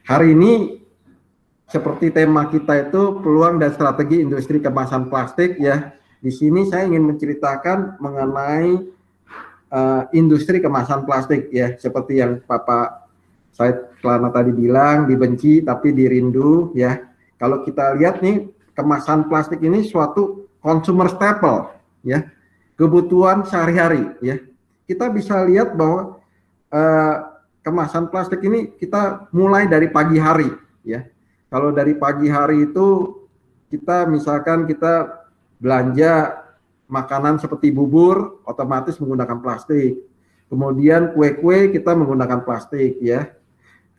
Hari ini seperti tema kita itu peluang dan strategi industri kemasan plastik ya. Di sini saya ingin menceritakan mengenai industri kemasan plastik ya, seperti yang Bapak Said Kelana tadi bilang, dibenci tapi dirindu ya. Kalau kita lihat nih, kemasan plastik ini suatu consumer staple ya, kebutuhan sehari-hari ya. Kita bisa lihat bahwa kemasan plastik ini kita mulai dari pagi hari ya. Kalau dari pagi hari itu kita misalkan kita belanja makanan seperti bubur, otomatis menggunakan plastik. Kemudian kue-kue kita menggunakan plastik ya.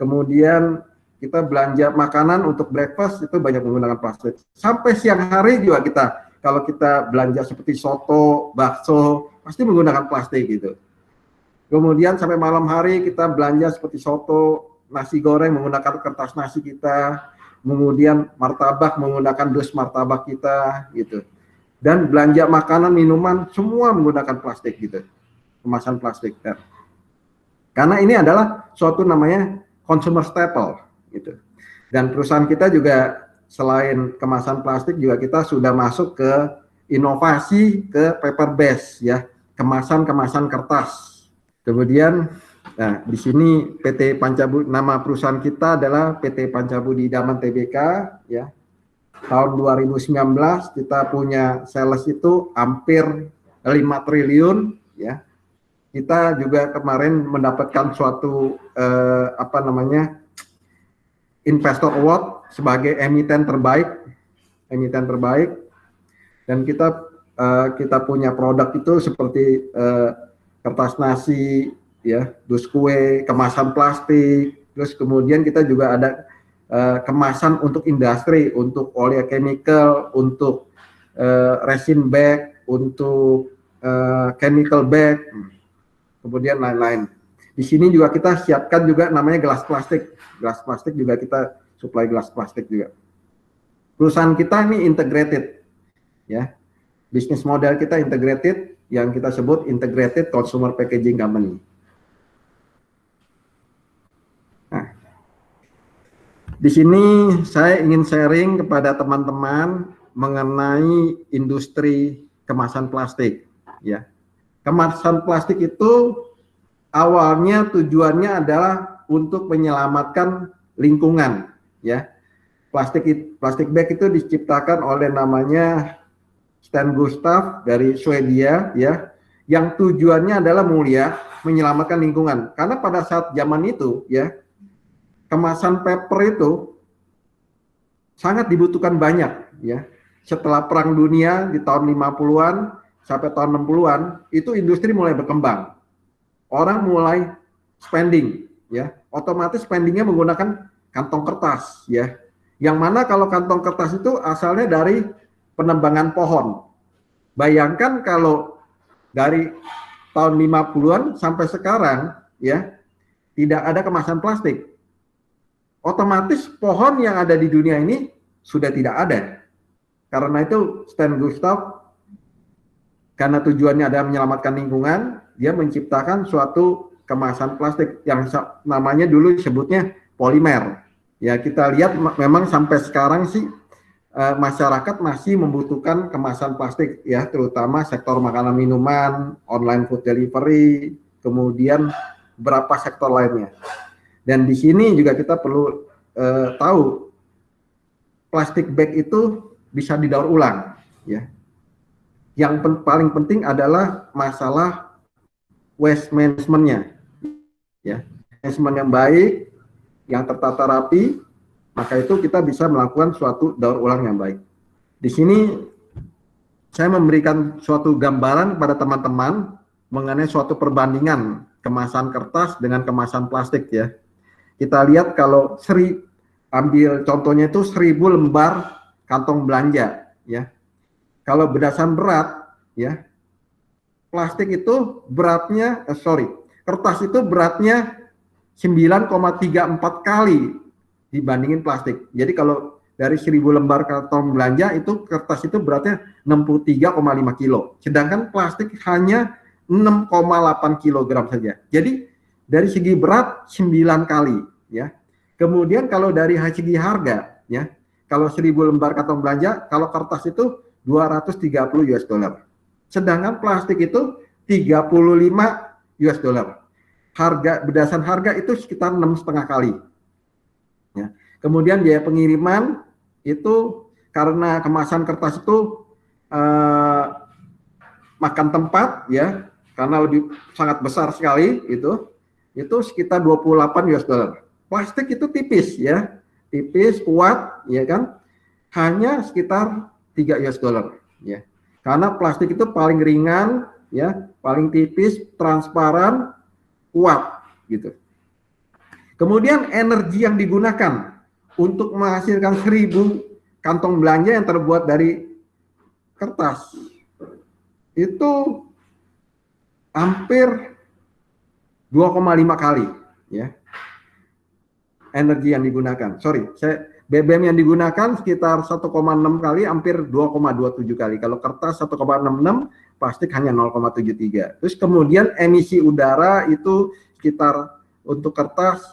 Kemudian kita belanja makanan untuk breakfast itu banyak menggunakan plastik. Sampai siang hari juga kita, kalau kita belanja seperti soto, bakso, pasti menggunakan plastik gitu. Kemudian sampai malam hari kita belanja seperti soto, nasi goreng menggunakan kertas nasi kita, kemudian martabak menggunakan dus martabak kita gitu. Dan belanja makanan, minuman semua menggunakan plastik gitu. Kemasan plastik. Karena ini adalah suatu namanya consumer staple gitu. Dan perusahaan kita juga selain kemasan plastik juga kita sudah masuk ke inovasi ke paper base ya, kemasan-kemasan kertas. Kemudian nah, di sini PT Pancabudi, nama perusahaan kita adalah PT Pancabudi Idaman Tbk ya. Tahun 2019 kita punya sales itu hampir 5 triliun ya. Kita juga kemarin mendapatkan suatu Investor Award sebagai emiten terbaik, dan kita punya produk itu seperti kertas nasi ya, dus kue, kemasan plastik, terus kemudian kita juga ada kemasan untuk industri, untuk oleochemical, untuk resin bag, untuk chemical bag, kemudian lain-lain. Di sini juga kita siapkan juga namanya gelas plastik. Gelas plastik juga kita supply gelas plastik juga. Perusahaan kita ini integrated, ya. Bisnis model kita integrated, yang kita sebut integrated consumer packaging company. Nah, di sini saya ingin sharing kepada teman-teman mengenai industri kemasan plastik, ya. Kemasan plastik itu awalnya tujuannya adalah untuk menyelamatkan lingkungan, ya. Plastik bag itu diciptakan oleh namanya Sten Gustaf dari Swedia, ya, yang tujuannya adalah mulia menyelamatkan lingkungan. Karena pada saat zaman itu, ya, kemasan paper itu sangat dibutuhkan banyak, ya. Setelah Perang Dunia di tahun 50-an sampai tahun 60-an, itu industri mulai berkembang. Orang mulai spending, ya. Otomatis spendingnya menggunakan kantong kertas, ya. Yang mana kalau kantong kertas itu asalnya dari penebangan pohon. Bayangkan kalau dari tahun 50-an sampai sekarang, ya, tidak ada kemasan plastik. Otomatis pohon yang ada di dunia ini sudah tidak ada. Karena itu Sten Gustaf, karena tujuannya adalah menyelamatkan lingkungan, dia menciptakan suatu kemasan plastik yang namanya dulu disebutnya polimer. Ya, kita lihat memang sampai sekarang sih masyarakat masih membutuhkan kemasan plastik, ya, terutama sektor makanan minuman, online food delivery, kemudian beberapa sektor lainnya. Dan di sini juga kita perlu tahu plastik bag itu bisa didaur ulang, ya. Yang paling penting adalah masalah waste management-nya, ya. Manajemen yang baik, yang tertata rapi, maka itu kita bisa melakukan suatu daur ulang yang baik. Di sini saya memberikan suatu gambaran kepada teman-teman mengenai suatu perbandingan kemasan kertas dengan kemasan plastik, ya. Kita lihat kalau ambil contohnya itu 1000 lembar kantong belanja, ya. Kalau berdasarkan berat, ya, plastik itu beratnya, kertas itu beratnya 9,34 kali dibandingin plastik. Jadi kalau dari 1000 lembar kantong belanja itu kertas itu beratnya 63,5 kilo. Sedangkan plastik hanya 6,8 kilogram saja. Jadi dari segi berat 9 kali, ya. Kemudian kalau dari segi harga, ya, kalau 1000 lembar kantong belanja, kalau kertas itu 230 US dollar. Sedangkan plastik itu 35 US dollar. Harga berdasarkan harga itu sekitar 6,5 kali. Ya. Kemudian biaya pengiriman itu karena kemasan kertas itu makan tempat, ya, karena lebih sangat besar sekali itu sekitar 28 US dollar. Plastik itu tipis, ya, tipis, kuat, ya kan, hanya sekitar 3 US dollar, ya. Karena plastik itu paling ringan, ya, paling tipis, transparan, kuat, gitu. Kemudian energi yang digunakan untuk menghasilkan 1000 kantong belanja yang terbuat dari kertas itu hampir 2,5 kali, ya, energi yang digunakan. BBM yang digunakan sekitar 1,6 kali, hampir 2,27 kali. Kalau kertas 1,66, plastik hanya 0,73. Terus kemudian emisi udara itu sekitar untuk kertas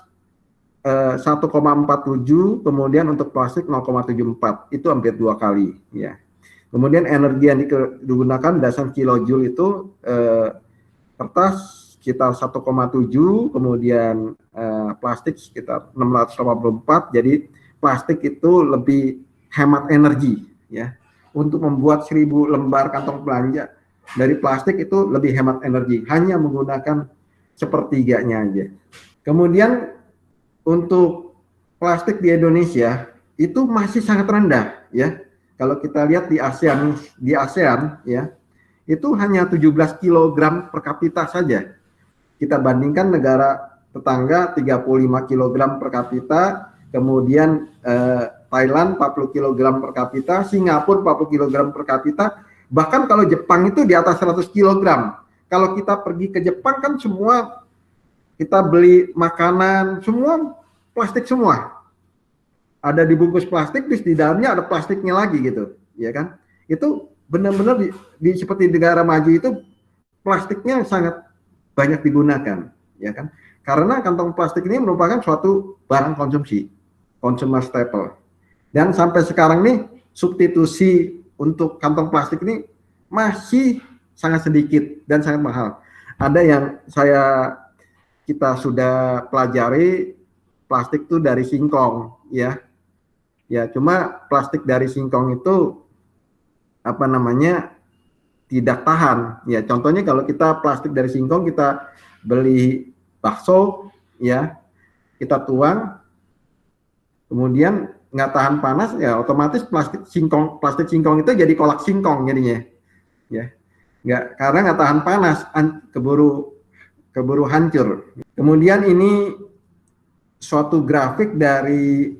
1,47, kemudian untuk plastik 0,74. Itu hampir 2 kali, ya. Kemudian energi yang digunakan berdasarkan kilojoule itu kertas sekitar 1,7, kemudian plastik sekitar 684. Jadi plastik itu lebih hemat energi, ya. Untuk membuat 1000 lembar kantong belanja dari plastik itu lebih hemat energi, hanya menggunakan sepertiganya aja. Kemudian untuk plastik di Indonesia itu masih sangat rendah, ya. Kalau kita lihat di ASEAN, ya, itu hanya 17 kg per kapita saja. Kita bandingkan negara tetangga 35 kg per kapita, kemudian Thailand 40 kg per kapita, Singapura 40 kg per kapita, bahkan kalau Jepang itu di atas 100 kg. Kalau kita pergi ke Jepang kan semua kita beli makanan, semua plastik semua. Ada dibungkus plastik, terus di dalamnya ada plastiknya lagi gitu, ya kan? Itu benar-benar seperti negara maju itu plastiknya sangat banyak digunakan, ya kan? Karena kantong plastik ini merupakan suatu barang konsumsi, consumer staple. Dan sampai sekarang nih substitusi untuk kantong plastik ini masih sangat sedikit dan sangat mahal. Ada yang kita sudah pelajari plastik itu dari singkong, ya. Ya, cuma plastik dari singkong itu apa namanya? Tidak tahan, ya. Contohnya kalau kita plastik dari singkong, kita beli bakso, ya, kita tuang, kemudian nggak tahan panas, ya otomatis plastik singkong itu jadi kolak singkong jadinya, ya, karena nggak tahan panas, keburu hancur. Kemudian ini suatu grafik dari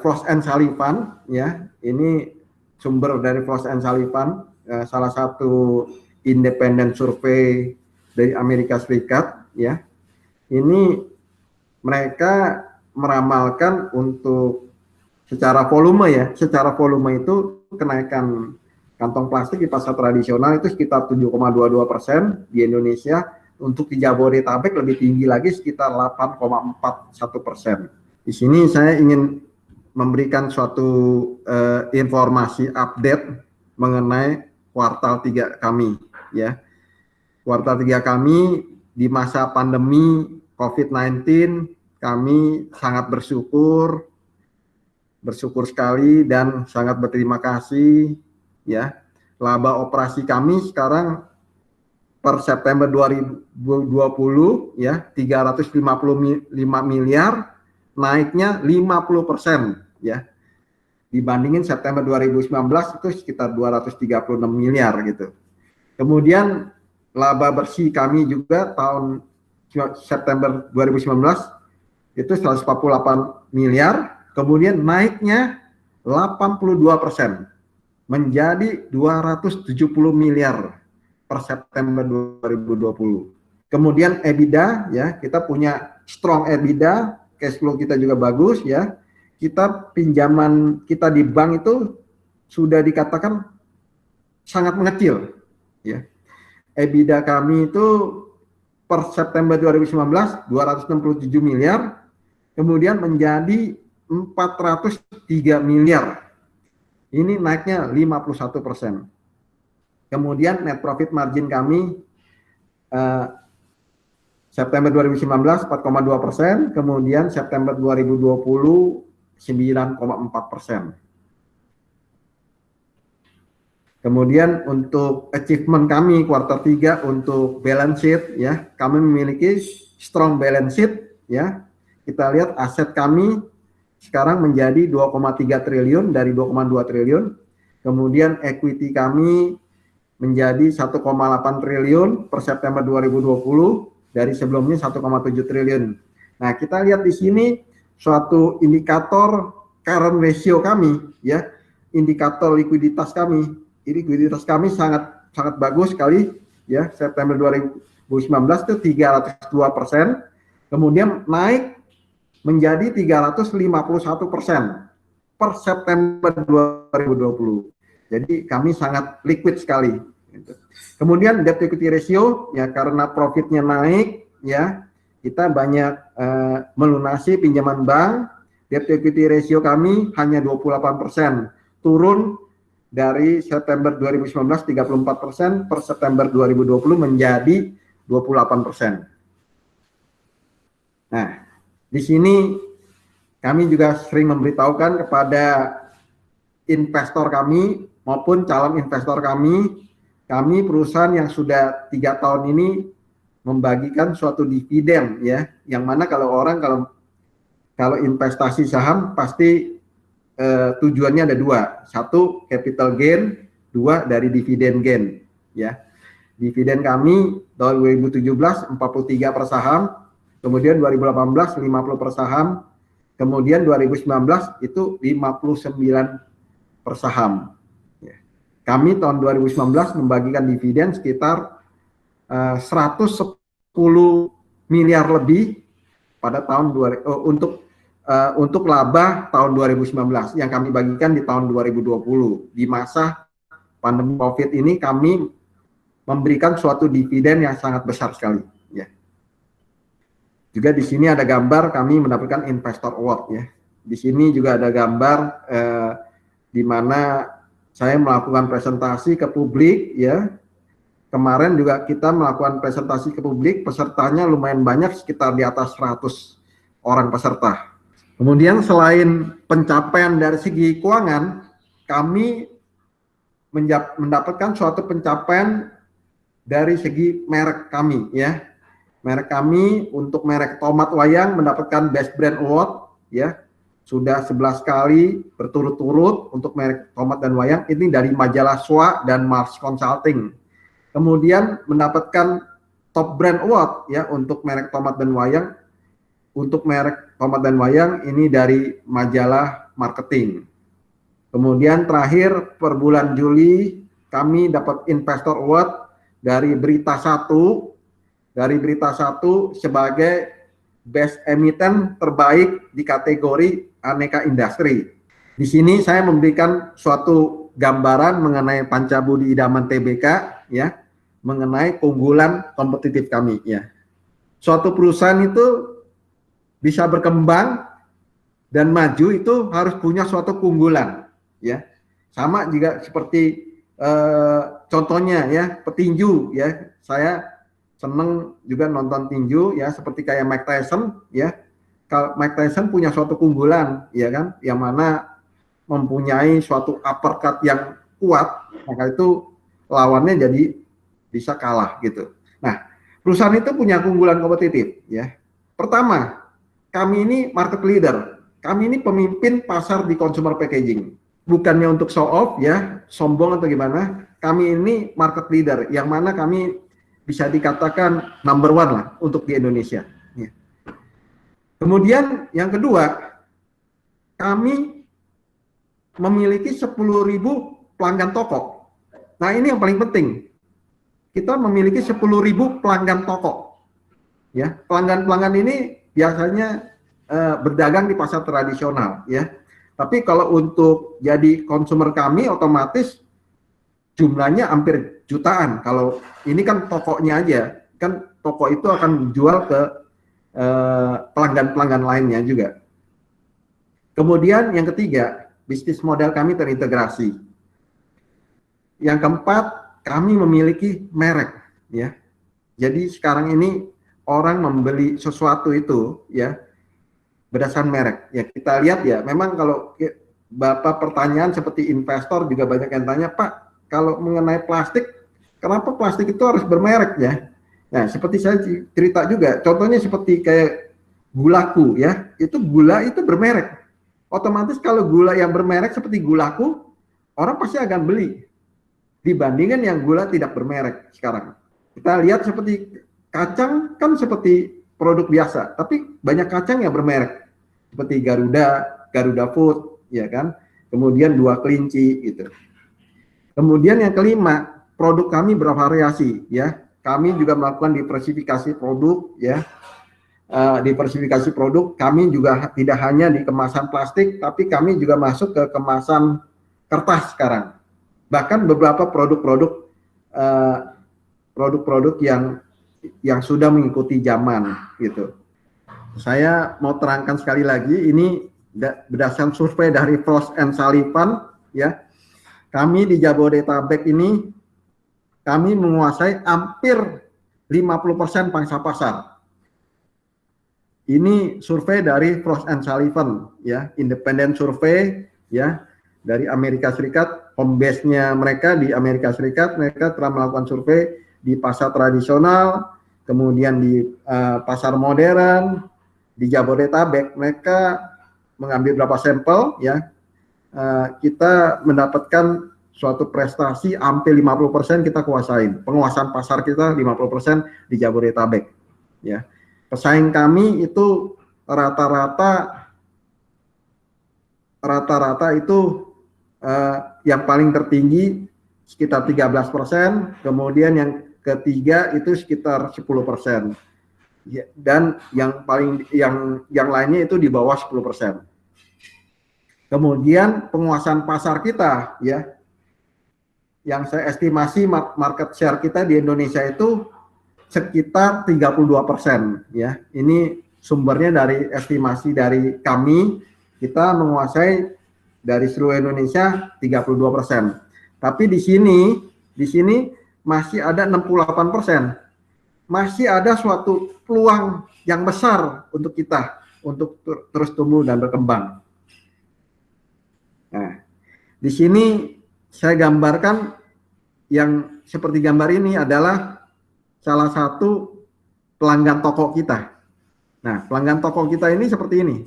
Frost and Sullivan, ya, ini sumber dari Frost and Sullivan, salah satu independen survei dari Amerika Serikat, ya. Ini mereka meramalkan untuk secara volume itu kenaikan kantong plastik di pasar tradisional itu sekitar 7,22%, di Indonesia. Untuk di Jabodetabek lebih tinggi lagi, sekitar 8,41%. Di sini saya ingin memberikan suatu informasi update mengenai kuartal 3 kami, ya. Kuartal 3 kami di masa pandemi COVID-19, kami sangat bersyukur sekali dan sangat berterima kasih, ya. Laba operasi kami sekarang per September 2020, ya, 355 miliar, naiknya 50%, ya. Dibandingin September 2019 itu sekitar 236 miliar gitu. Kemudian laba bersih kami juga tahun September 2019 itu 148 miliar, kemudian naiknya 82% menjadi 270 miliar per September 2020. Kemudian EBITDA, ya, kita punya strong EBITDA, cash flow kita juga bagus, ya. Kita pinjaman kita di bank itu sudah dikatakan sangat mengecil, ya. EBITDA kami itu per September 2019 267 miliar, kemudian menjadi 403 miliar. Ini naiknya 51%. Kemudian net profit margin kami September 2019 4,2%, kemudian September 2020 9,4%. Kemudian untuk achievement kami kuartal 3 untuk balance sheet ya, kami memiliki strong balance sheet ya. Kita lihat aset kami sekarang menjadi 2,3 triliun dari 2,2 triliun. Kemudian equity kami menjadi 1,8 triliun per September 2020 dari sebelumnya 1,7 triliun. Nah, kita lihat di sini suatu indikator current ratio kami ya, indikator likuiditas kami. Likuiditas kami sangat bagus sekali ya. September 2019 itu 302%, kemudian naik menjadi 351% per September 2020. Jadi kami sangat liquid sekali. Kemudian debt equity ratio ya, karena profitnya naik ya, kita banyak melunasi pinjaman bank. Debt equity ratio kami hanya 28%, turun dari September 2019 34%, per September 2020 menjadi 28%. Nah, di sini kami juga sering memberitahukan kepada investor kami maupun calon investor kami perusahaan yang sudah 3 tahun ini membagikan suatu dividen ya, yang mana kalau investasi saham pasti tujuannya ada 2, 1 capital gain, 2 dari dividen gain ya. Dividen kami tahun 2017 43 per saham, kemudian 2018 50 per saham, kemudian 2019 itu 59 per saham. Kami tahun 2019 membagikan dividen sekitar 110 miliar lebih pada tahun untuk laba tahun 2019 yang kami bagikan di tahun 2020. Di masa pandemi COVID ini kami memberikan suatu dividen yang sangat besar sekali ya. Juga di sini ada gambar kami mendapatkan Investor Award ya. Di sini juga ada gambar di mana saya melakukan presentasi ke publik ya. Kemarin juga kita melakukan presentasi ke publik, pesertanya lumayan banyak, sekitar di atas 100 orang peserta. Kemudian selain pencapaian dari segi keuangan, kami mendapatkan suatu pencapaian dari segi merek kami ya. Merek kami untuk merek tomat wayang mendapatkan Best Brand Award ya. Sudah 11 kali berturut-turut untuk merek tomat dan wayang, ini dari majalah SWA dan Mars Consulting. Kemudian mendapatkan Top Brand Award ya untuk merek tomat dan wayang. Untuk merek tomat dan wayang ini dari majalah Marketing. Kemudian terakhir per bulan Juli kami dapat Investor Award dari Berita 1 sebagai Best Emiten terbaik di kategori aneka industri. Di sini saya memberikan suatu gambaran mengenai Panca Budi Idaman Tbk ya, mengenai keunggulan kompetitif kami ya. Suatu perusahaan itu bisa berkembang dan maju itu harus punya suatu keunggulan ya. Sama juga seperti contohnya ya, petinju ya. Saya seneng juga nonton tinju ya, seperti kayak Mike Tyson ya. Kalau Mike Tyson punya suatu keunggulan ya kan, yang mana mempunyai suatu uppercut yang kuat, maka itu lawannya jadi bisa kalah gitu. Nah, perusahaan itu punya keunggulan kompetitif ya. Pertama, kami ini market leader. Kami ini pemimpin pasar di consumer packaging. Bukannya untuk show off ya, sombong atau gimana. Kami ini market leader, yang mana kami bisa dikatakan number 1 lah untuk di Indonesia. Ya. Kemudian yang kedua, kami memiliki 10.000 pelanggan toko. Nah ini yang paling penting. Kita memiliki 10.000 pelanggan toko. Ya, pelanggan-pelanggan ini biasanya berdagang di pasar tradisional ya. Tapi kalau untuk jadi konsumer kami otomatis jumlahnya hampir jutaan. Kalau ini kan tokonya aja, kan toko itu akan jual ke pelanggan-pelanggan lainnya juga. Kemudian yang ketiga, bisnis model kami terintegrasi. Yang keempat, kami memiliki merek, ya. Jadi sekarang ini orang membeli sesuatu itu, ya, berdasarkan merek. Ya kita lihat ya, memang kalau Bapak pertanyaan seperti investor juga banyak yang tanya, Pak, kalau mengenai plastik, kenapa plastik itu harus bermerek ya? Nah, seperti saya cerita juga, contohnya seperti kayak gulaku ya, itu gula itu bermerek. Otomatis kalau gula yang bermerek seperti gulaku, orang pasti akan beli dibandingkan yang gula tidak bermerek sekarang. Kita lihat seperti kacang kan seperti produk biasa, tapi banyak kacang yang bermerek seperti Garuda, Garuda Food, ya kan? Kemudian Dua Kelinci gitu. Kemudian yang kelima, produk kami bervariasi, ya. Kami juga melakukan diversifikasi produk, ya. Diversifikasi produk, kami juga tidak hanya di kemasan plastik, tapi kami juga masuk ke kemasan kertas sekarang. Bahkan beberapa produk-produk produk-produk yang sudah mengikuti zaman gitu. Saya mau terangkan sekali lagi, ini berdasarkan survei dari Frost and Sullivan, ya. Kami di Jabodetabek ini, kami menguasai hampir 50% pangsa pasar. Ini survei dari Frost and Sullivan, ya, independent survei, ya, dari Amerika Serikat. Home base-nya mereka di Amerika Serikat, mereka telah melakukan survei di pasar tradisional, kemudian di pasar modern, di Jabodetabek. Mereka mengambil berapa sampel, ya, kita mendapatkan suatu prestasi hampir 50% kita kuasain. Penguasaan pasar kita 50% di Jabodetabek, ya. Pesaing kami itu rata-rata itu yang paling tertinggi sekitar 13%, kemudian yang ketiga itu sekitar 10%. Ya, dan yang paling yang lainnya itu di bawah 10%. Kemudian penguasaan pasar kita, ya, yang saya estimasi market share kita di Indonesia itu sekitar 32%, ya. Ini sumbernya dari estimasi dari kami, kita menguasai dari seluruh Indonesia 32%. Tapi di sini masih ada 68%. Masih ada suatu peluang yang besar untuk kita untuk terus tumbuh dan berkembang. Nah, di sini saya gambarkan yang seperti gambar ini adalah salah satu pelanggan toko kita. Nah, pelanggan toko kita ini seperti ini.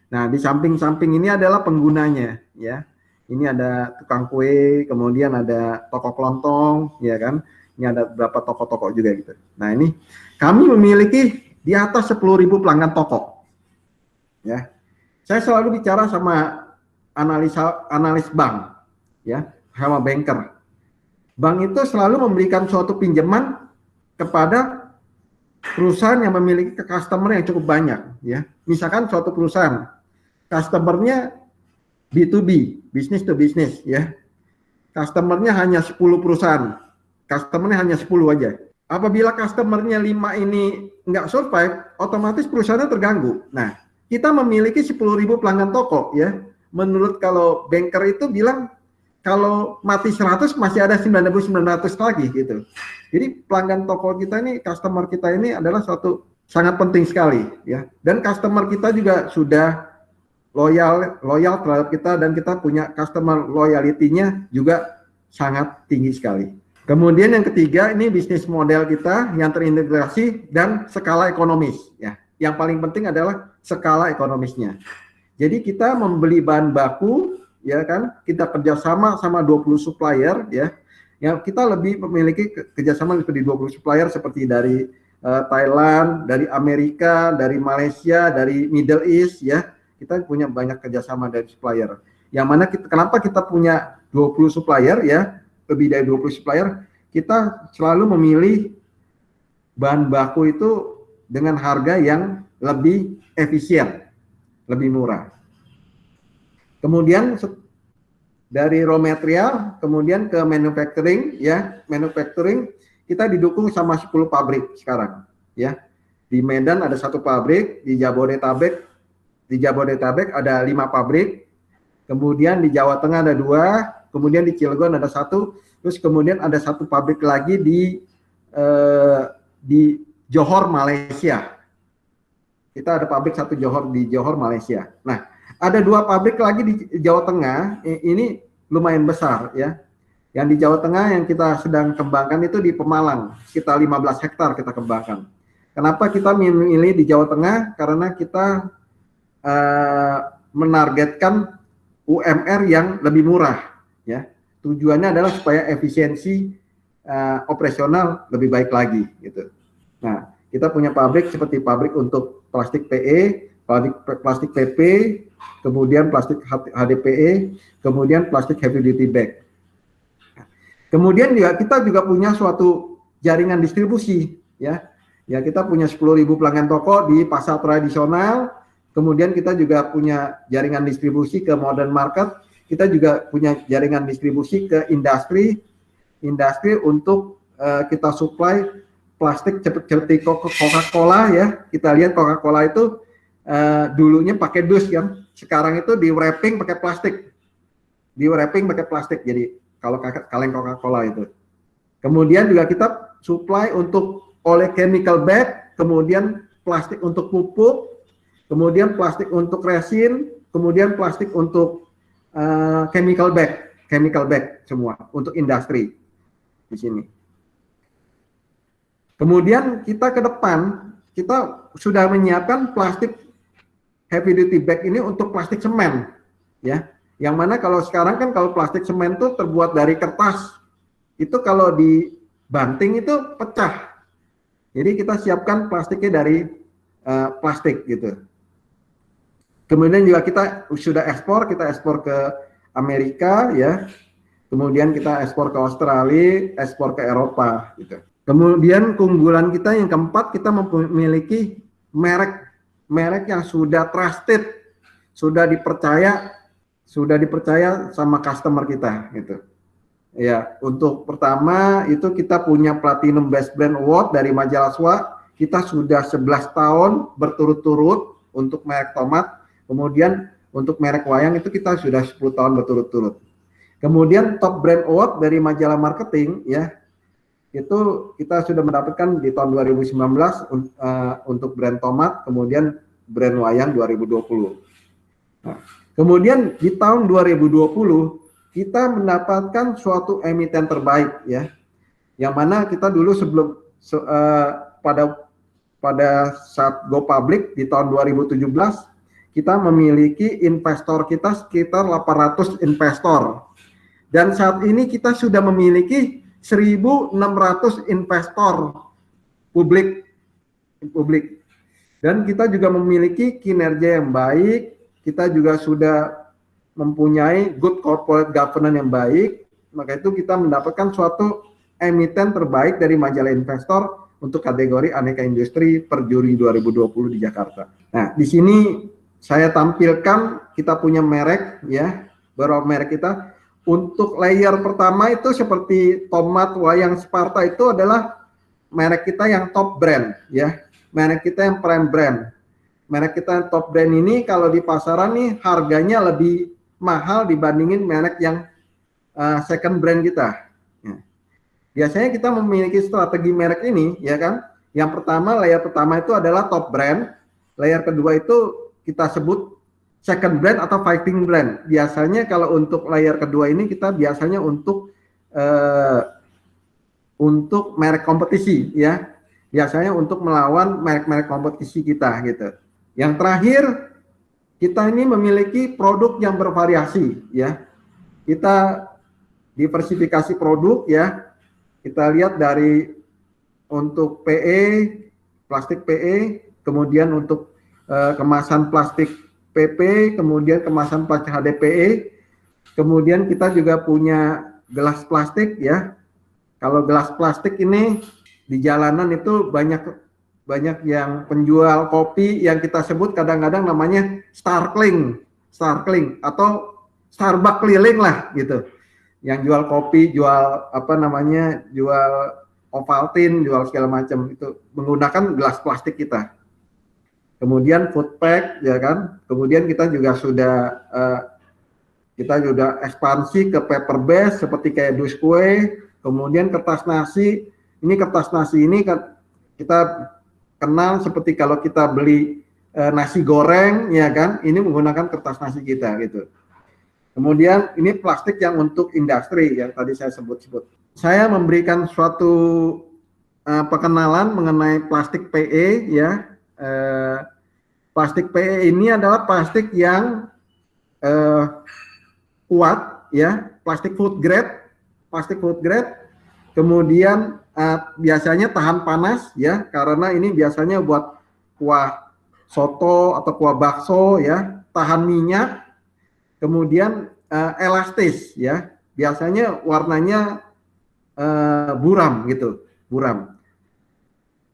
Nah, di samping-samping ini adalah penggunanya, ya. Ini ada tukang kue, kemudian ada toko kelontong, ya kan. Ini ada beberapa toko-toko juga gitu. Nah, ini kami memiliki di atas 10.000 pelanggan toko. Ya. Saya selalu bicara sama analis bank, ya, sama banker. Bank itu selalu memberikan suatu pinjaman kepada perusahaan yang memiliki customer yang cukup banyak, ya. Misalkan suatu perusahaan customernya B2B, business to business, ya. Customernya hanya 10 perusahaan, customernya hanya 10 aja. Apabila customernya 5 ini nggak survive, otomatis perusahaannya terganggu. Nah, kita memiliki 10.000 pelanggan toko, ya. Menurut kalau banker itu bilang kalau mati 100 masih ada 9.900 lagi gitu. Jadi pelanggan toko kita ini, customer kita ini adalah suatu sangat penting sekali, ya. Dan customer kita juga sudah loyal terhadap kita, dan kita punya customer loyalty-nya juga sangat tinggi sekali. Kemudian yang ketiga, ini bisnis model kita yang terintegrasi dan skala ekonomis, ya. Yang paling penting adalah skala ekonomisnya. Jadi kita membeli bahan baku, ya kan, kita kerjasama sama 20 supplier, ya. Yang kita lebih memiliki kerjasama seperti 20 supplier seperti dari Thailand, dari Amerika, dari Malaysia, dari Middle East, ya. Kita punya banyak kerjasama dari supplier. Yang mana kenapa kita punya 20 supplier, ya, lebih dari 20 supplier, kita selalu memilih bahan baku itu dengan harga yang lebih efisien, lebih murah. Kemudian dari raw material, kemudian ke manufacturing, ya. Manufacturing kita didukung sama 10 pabrik sekarang, ya. Di Medan ada 1 pabrik, di Jabodetabek ada 5 pabrik, kemudian di Jawa Tengah ada 2, kemudian di Cilegon ada 1, terus kemudian ada 1 pabrik lagi di Johor, Malaysia. Kita ada pabrik 1 di Johor, Malaysia. Nah, ada 2 pabrik lagi di Jawa Tengah, ini lumayan besar ya. Yang di Jawa Tengah yang kita sedang kembangkan itu di Pemalang, sekitar 15 hektar kita kembangkan. Kenapa kita memilih di Jawa Tengah? Karena kita menargetkan UMR yang lebih murah, ya. Tujuannya adalah supaya efisiensi operasional lebih baik lagi, gitu. Nah, kita punya pabrik seperti pabrik untuk plastik PE, plastik PP, kemudian plastik HDPE, kemudian plastik heavy duty bag. Kemudian kita juga punya suatu jaringan distribusi, ya. Ya, kita punya 10.000 pelanggan toko di pasar tradisional. Kemudian kita juga punya jaringan distribusi ke modern market. Kita juga punya jaringan distribusi ke industri untuk kita supply plastik seperti Coca-Cola ya. Kita lihat Coca-Cola itu dulunya pakai dus kan. Sekarang itu di wrapping pakai plastik. Jadi kalau kaleng Coca-Cola itu. Kemudian juga kita supply untuk oleh chemical bag, kemudian plastik untuk pupuk, kemudian plastik untuk resin, kemudian plastik untuk chemical bag semua untuk industri di sini. Kemudian kita ke depan kita sudah menyiapkan plastik heavy duty bag ini untuk plastik semen, ya. Yang mana kalau sekarang kan kalau plastik semen itu terbuat dari kertas, itu kalau dibanting itu pecah. Jadi kita siapkan plastiknya dari plastik gitu. Kemudian juga kita sudah kita ekspor ke Amerika ya. Kemudian kita ekspor ke Australia, ekspor ke Eropa gitu. Kemudian keunggulan kita yang keempat, kita memiliki merek yang sudah trusted, sudah dipercaya sama customer kita gitu. Ya, untuk pertama itu kita punya Platinum Best Brand Award dari majalah SWA. Kita sudah 11 tahun berturut-turut untuk merek tomat. Kemudian untuk merek wayang itu kita sudah 10 tahun berturut-turut. Kemudian Top Brand Award dari majalah marketing ya. Itu kita sudah mendapatkan di tahun 2019 untuk brand tomat, kemudian brand wayang 2020. Nah, kemudian di tahun 2020 kita mendapatkan suatu emiten terbaik ya, yang mana kita dulu pada saat go public di tahun 2017 kita memiliki investor kita sekitar 800 investor, dan saat ini kita sudah memiliki 1.600 investor publik, dan kita juga memiliki kinerja yang baik. Kita juga sudah mempunyai good corporate governance yang baik, maka itu kita mendapatkan suatu emiten terbaik dari majalah investor untuk kategori aneka industri per Juri 2020 di Jakarta. Nah, di sini saya tampilkan kita punya merek ya, beberapa merek kita. Untuk layer pertama itu seperti tomat, wayang, Sparta itu adalah merek kita yang top brand ya, merek kita yang prime brand. Merek kita yang top brand ini kalau di pasaran nih harganya lebih mahal dibandingin merek yang second brand kita. Ya. Biasanya kita memiliki strategi merek ini, ya kan? Yang pertama, layer pertama itu adalah top brand. Layer kedua itu kita sebut second brand atau fighting brand. Biasanya kalau untuk layer kedua ini kita biasanya untuk merek kompetisi, ya. Biasanya untuk melawan merek-merek kompetisi kita, gitu. Yang terakhir, kita ini memiliki produk yang bervariasi ya. Kita diversifikasi produk ya. Kita lihat dari untuk PE, plastik PE, kemudian untuk kemasan plastik PP, kemudian kemasan plastik HDPE. Kemudian kita juga punya gelas plastik ya. Kalau gelas plastik ini di jalanan itu banyak yang penjual kopi yang kita sebut kadang-kadang namanya Starkling atau Starbucks keliling lah gitu. Yang jual kopi, jual jual Ovaltine, jual segala macam, itu menggunakan gelas plastik kita. Kemudian food pack, ya kan. Kemudian kita juga sudah ekspansi ke paper base seperti kayak dus kue, kemudian kertas nasi. Ini kertas nasi ini kita kenal seperti kalau kita beli nasi goreng, ya kan, ini menggunakan kertas nasi kita gitu. Kemudian ini plastik yang untuk industri yang tadi saya sebut-sebut. Saya memberikan suatu perkenalan mengenai plastik PE, ya. Plastik PE ini adalah plastik yang kuat, ya, plastik food grade. Kemudian biasanya tahan panas, ya, karena ini biasanya buat kuah soto atau kuah bakso, ya, tahan minyak. Kemudian elastis, ya, biasanya warnanya buram gitu, buram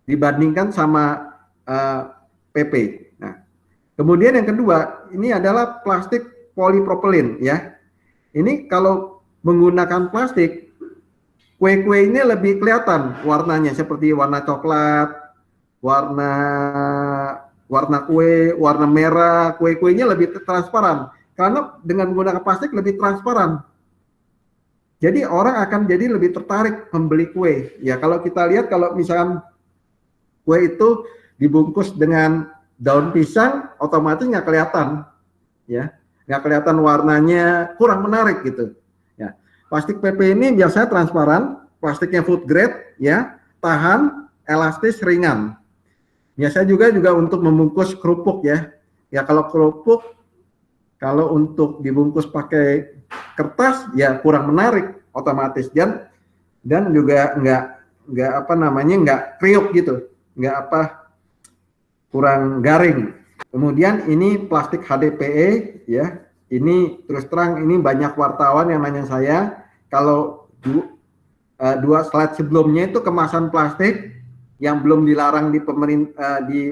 dibandingkan sama PP. Nah, kemudian yang kedua ini adalah plastik polipropilin, ya. Ini kalau menggunakan plastik, kue-kue ini lebih kelihatan warnanya seperti warna coklat, warna kue, warna merah, kue-kuenya lebih transparan. Karena dengan menggunakan plastik lebih transparan. Jadi orang akan jadi lebih tertarik membeli kue. Ya, kalau kita lihat kalau misalkan kue itu dibungkus dengan daun pisang, otomatis nggak kelihatan, ya, nggak kelihatan warnanya, kurang menarik gitu. Ya, plastik PP ini biasanya transparan, plastiknya food grade, ya, tahan, elastis, ringan. Biasanya juga untuk membungkus kerupuk, ya. Ya, kalau kerupuk, kalau untuk dibungkus pakai kertas, ya kurang menarik, otomatis, dan juga nggak kriuk gitu, kurang garing. Kemudian ini plastik HDPE, ya. Ini terus terang ini banyak wartawan yang nanya saya, kalau dua slide sebelumnya itu kemasan plastik yang belum dilarang di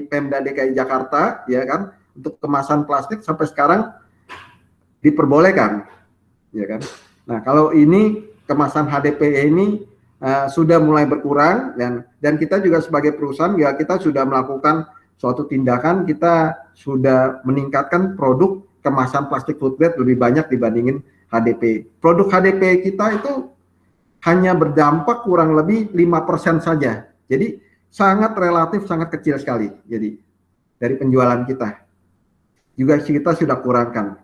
Pemda DKI Jakarta, ya kan, untuk kemasan plastik sampai sekarang diperbolehkan, ya kan. Nah, kalau ini kemasan HDPE ini sudah mulai berkurang, dan kita juga sebagai perusahaan ya kita sudah melakukan suatu tindakan, kita sudah meningkatkan produk kemasan plastik food grade lebih banyak dibandingin HDPE. Produk HDPE kita itu hanya berdampak kurang lebih 5% saja. Jadi sangat relatif, sangat kecil sekali. Jadi dari penjualan kita juga kita sudah kurangkan.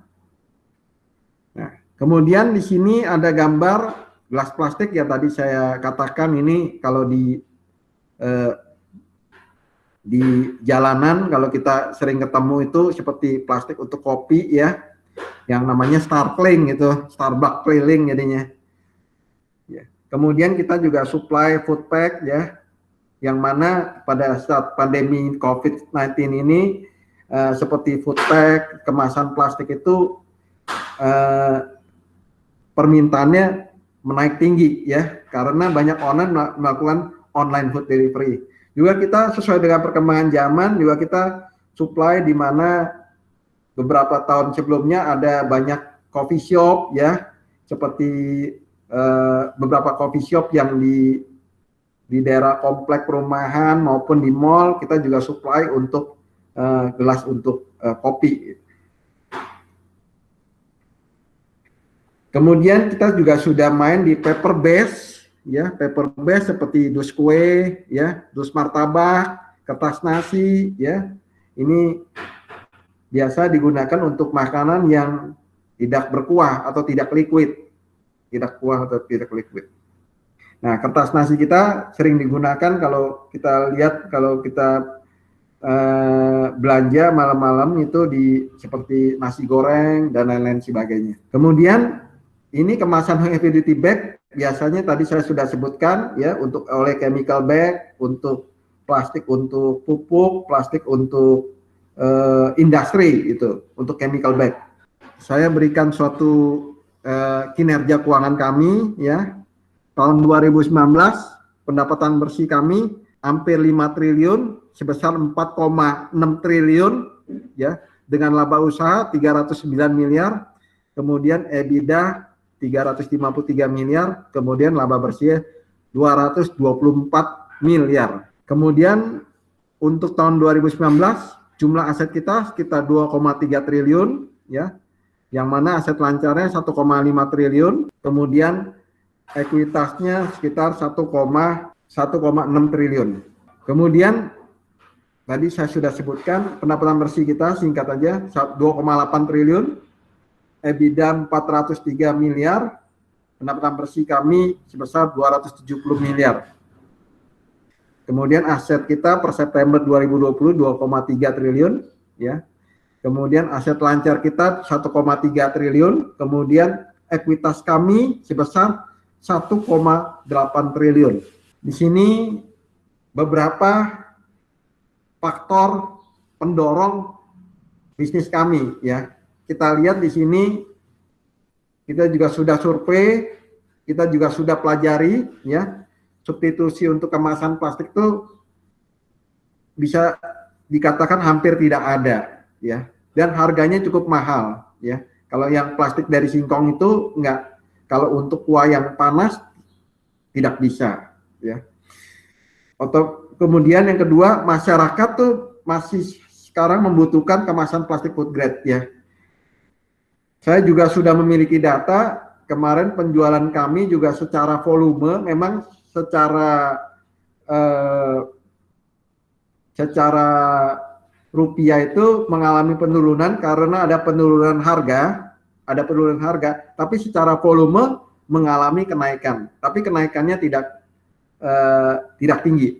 Nah, kemudian di sini ada gambar gelas plastik yang tadi saya katakan, ini kalau di jalanan kalau kita sering ketemu itu seperti plastik untuk kopi, ya, yang namanya Starkling itu, Starbucks keliling jadinya. Ya. Kemudian kita juga supply food pack, ya, yang mana pada saat pandemi COVID-19 ini seperti food pack, kemasan plastik itu permintaannya menaik tinggi, ya, karena banyak orang melakukan online food delivery. Juga kita sesuai dengan perkembangan zaman juga kita supply, di mana beberapa tahun sebelumnya ada banyak coffee shop, ya, seperti beberapa coffee shop yang di daerah komplek perumahan maupun di mall, kita juga supply untuk gelas untuk kopi. Kemudian kita juga sudah main di paper base, ya, paper base seperti dus kue, ya, dus martabak, kertas nasi, ya. Ini biasa digunakan untuk makanan yang tidak berkuah atau tidak liquid. Tidak kuah atau tidak liquid. Nah, kertas nasi kita sering digunakan kalau kita lihat, kalau kita belanja malam-malam itu seperti nasi goreng dan lain-lain sebagainya. Kemudian ini kemasan high avidity bag, biasanya tadi saya sudah sebutkan, ya, untuk oleh chemical bag, untuk plastik untuk pupuk, plastik untuk industri, itu untuk chemical bag. Saya berikan suatu kinerja keuangan kami, ya. Tahun 2019 pendapatan bersih kami hampir 5 triliun, sebesar 4,6 triliun, ya, dengan laba usaha 309 miliar, kemudian EBITDA 353 miliar, kemudian laba bersih 224 miliar. Kemudian untuk tahun 2019 jumlah aset kita sekitar 2,3 triliun ya, yang mana aset lancarnya 1,5 triliun, kemudian ekuitasnya sekitar 1,6 triliun. Kemudian tadi saya sudah sebutkan pendapatan bersih kita singkat aja 2,8 triliun, EBITDA 403 miliar, pendapatan bersih kami sebesar 270 miliar. Kemudian aset kita per September 2020 2,3 triliun ya. Kemudian aset lancar kita 1,3 triliun, kemudian ekuitas kami sebesar 1,8 triliun. Di sini beberapa faktor pendorong bisnis kami ya. Kita lihat di sini, kita juga sudah survei, kita juga sudah pelajari ya. Substitusi untuk kemasan plastik itu bisa dikatakan hampir tidak ada ya, dan harganya cukup mahal ya. Kalau yang plastik dari singkong itu enggak, kalau untuk kuah yang panas tidak bisa ya. Atau kemudian yang kedua, masyarakat tuh masih sekarang membutuhkan kemasan plastik food grade ya. Saya juga sudah memiliki data, kemarin penjualan kami juga secara volume memang secara rupiah itu mengalami penurunan karena ada penurunan harga, tapi secara volume mengalami kenaikan, tapi kenaikannya tidak tinggi,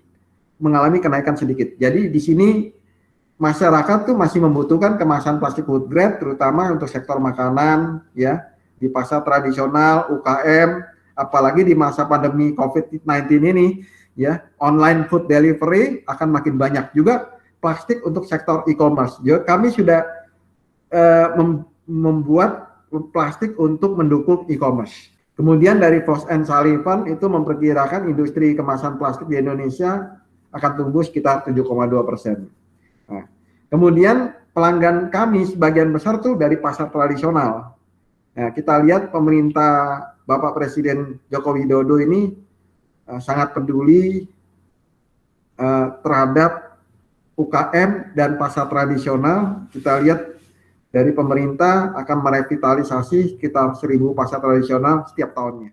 mengalami kenaikan sedikit. Jadi di sini masyarakat tuh masih membutuhkan kemasan plastik food grade, terutama untuk sektor makanan ya, di pasar tradisional, UKM, apalagi di masa pandemi COVID-19 ini ya, online food delivery akan makin banyak, juga plastik untuk sektor e-commerce. Jadi kami sudah membuat plastik untuk mendukung e-commerce. Kemudian dari Frost & Sullivan itu memperkirakan industri kemasan plastik di Indonesia akan tumbuh sekitar 7,2%. Nah, kemudian pelanggan kami sebagian besar tuh dari pasar tradisional. Nah, kita lihat pemerintah Bapak Presiden Joko Widodo ini sangat peduli terhadap UKM dan pasar tradisional. Kita lihat dari pemerintah akan merevitalisasi sekitar 1.000 pasar tradisional setiap tahunnya.